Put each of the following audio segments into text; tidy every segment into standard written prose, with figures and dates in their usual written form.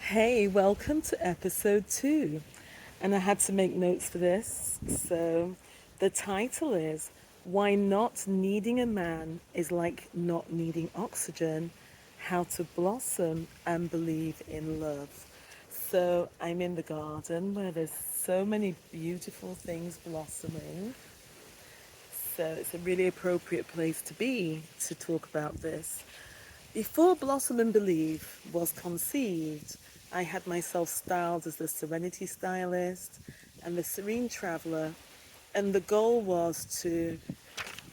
Hey, welcome to episode 2. And I had to make notes for this. So, the title is Why Not Needing a Man is Like Not Needing Oxygen, How to Blossom and Believe in Love. So, I'm in the garden where there's so many beautiful things blossoming. So, it's a really appropriate place to be to talk about this. Before Blossom and Believe was conceived, I had myself styled as the Serenity Stylist and the Serene Traveller, and the goal was to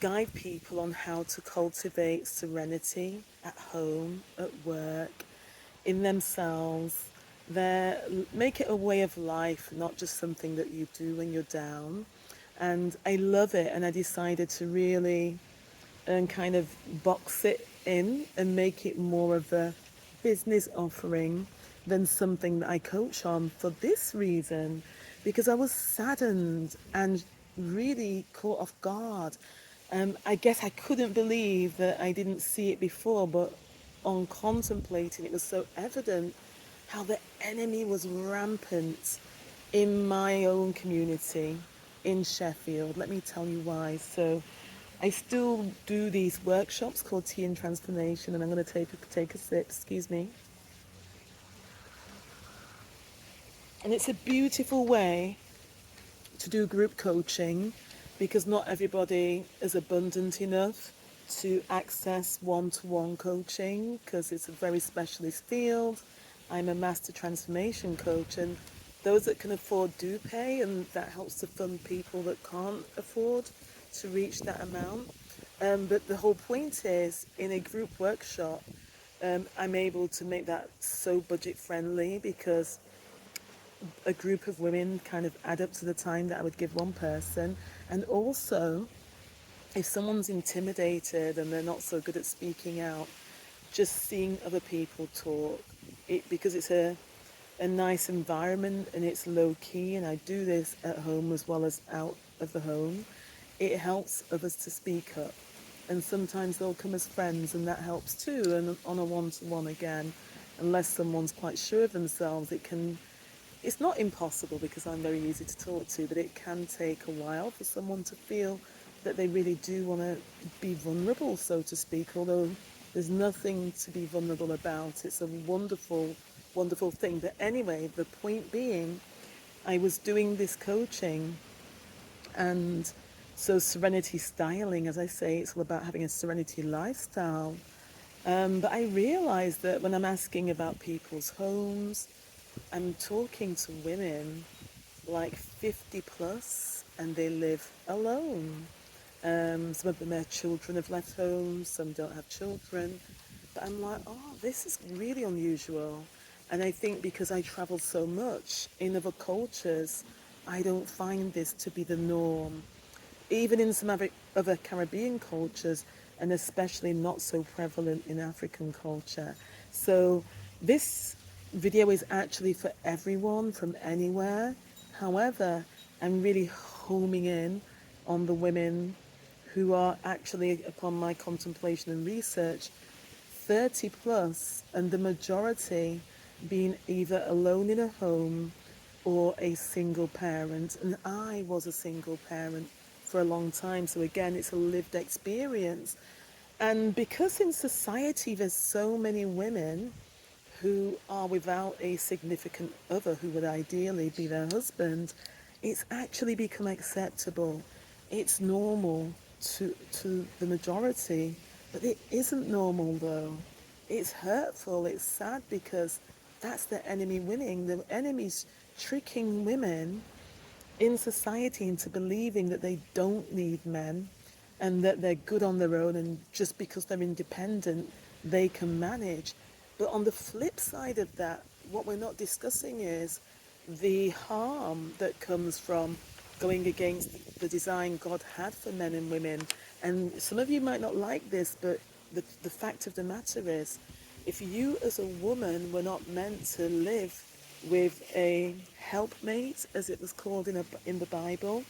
guide people on how to cultivate serenity at home, at work, in themselves, make it a way of life, not just something that you do when you're down. And I love it, and I decided to really and kind of box it in and make it more of a business offering than something that I coach on for this reason, because I was saddened and really caught off guard. I guess I couldn't believe that I didn't see it before, but on contemplating, it was so evident how the enemy was rampant in my own community in Sheffield. Let me tell you why. So, I still do these workshops called Tea and Transformation, and I'm going to take a sip, excuse me. And it's a beautiful way to do group coaching because not everybody is abundant enough to access one-to-one coaching because it's a very specialist field. I'm a master transformation coach, and those that can afford do pay, and that helps to fund people that can't afford to reach that amount. But the whole point is, in a group workshop, I'm able to make that so budget friendly because a group of women kind of add up to the time that I would give one person. And also, if someone's intimidated and they're not so good at speaking out, just seeing other people talk, because it's a nice environment and it's low key, and I do this at home as well as out of the home, it helps others to speak up. And sometimes they'll come as friends, and that helps too. And on a one-to-one again, unless someone's quite sure of themselves, it's not impossible because I'm very easy to talk to, but it can take a while for someone to feel that they really do want to be vulnerable, so to speak, although there's nothing to be vulnerable about. It's a wonderful, wonderful thing. But anyway, the point being, I was doing this coaching, and so serenity styling, as I say, it's all about having a serenity lifestyle. But I realized that when I'm asking about people's homes, I'm talking to women like 50 plus, and they live alone. Some of them, their children have left home, some don't have children. But I'm like, oh, this is really unusual. And I think because I travel so much in other cultures, I don't find this to be the norm. Even in some other Caribbean cultures, and especially not so prevalent in African culture. So this video is actually for everyone from anywhere. However, I'm really homing in on the women who are actually, upon my contemplation and research, 30 plus, and the majority being either alone in a home or a single parent. And I was a single parent for a long time. So again, it's a lived experience. And because in society there's so many women who are without a significant other who would ideally be their husband, it's actually become acceptable. It's normal to the majority, but it isn't normal though. It's hurtful, it's sad because that's the enemy winning. The enemy's tricking women in society into believing that they don't need men and that they're good on their own, and just because they're independent, they can manage. But on the flip side of that, what we're not discussing is the harm that comes from going against the design God had for men and women. And some of you might not like this, but the fact of the matter is, if you as a woman were not meant to live with a helpmate, as it was called in the Bible,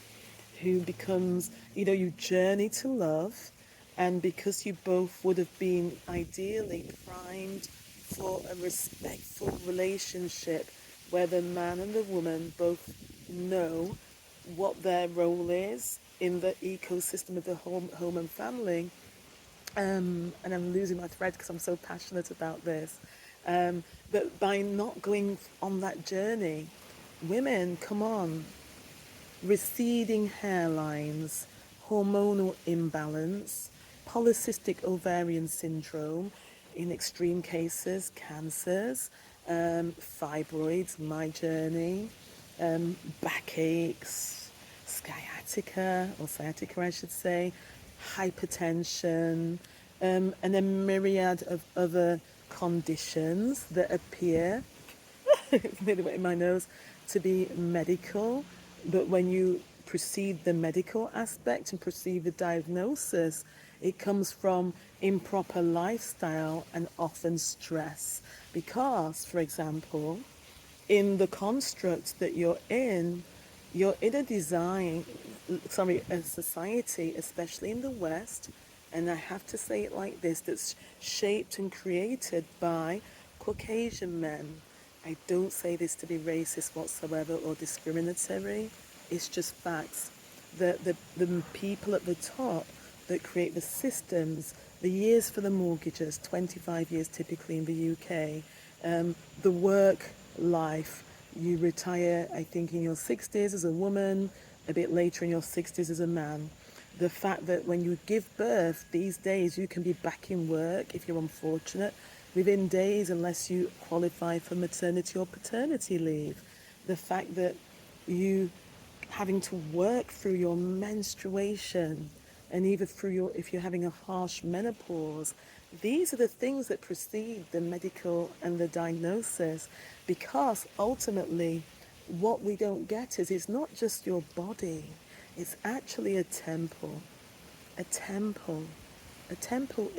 who becomes, you journey to love, and because you both would have been ideally primed for a respectful relationship where the man and the woman both know what their role is in the ecosystem of the home and family. And I'm losing my thread because I'm so passionate about this. But by not going on that journey, women, come on, receding hairlines, hormonal imbalance, polycystic ovarian syndrome, in extreme cases, cancers, fibroids, my journey, backaches, sciatica I should say, hypertension, and a myriad of other conditions that appear nearly wet in my nose, to be medical. But when you perceive the medical aspect and perceive the diagnosis, it comes from improper lifestyle and often stress. Because, for example, in the construct that you're in a society, especially in the West, and I have to say it like this, that's shaped and created by Caucasian men. I don't say this to be racist whatsoever or discriminatory. It's just facts. The people at the top that create the systems, the years for the mortgages, 25 years typically in the UK, the work life, you retire, I think, in your 60s as a woman, a bit later in your 60s as a man. The fact that when you give birth these days, you can be back in work if you're unfortunate within days unless you qualify for maternity or paternity leave. The fact that you having to work through your menstruation and even through your, if you're having a harsh menopause, these are the things that precede the medical and the diagnosis, because ultimately what we don't get is it's not just your body, it's actually a temple. A temple. A temple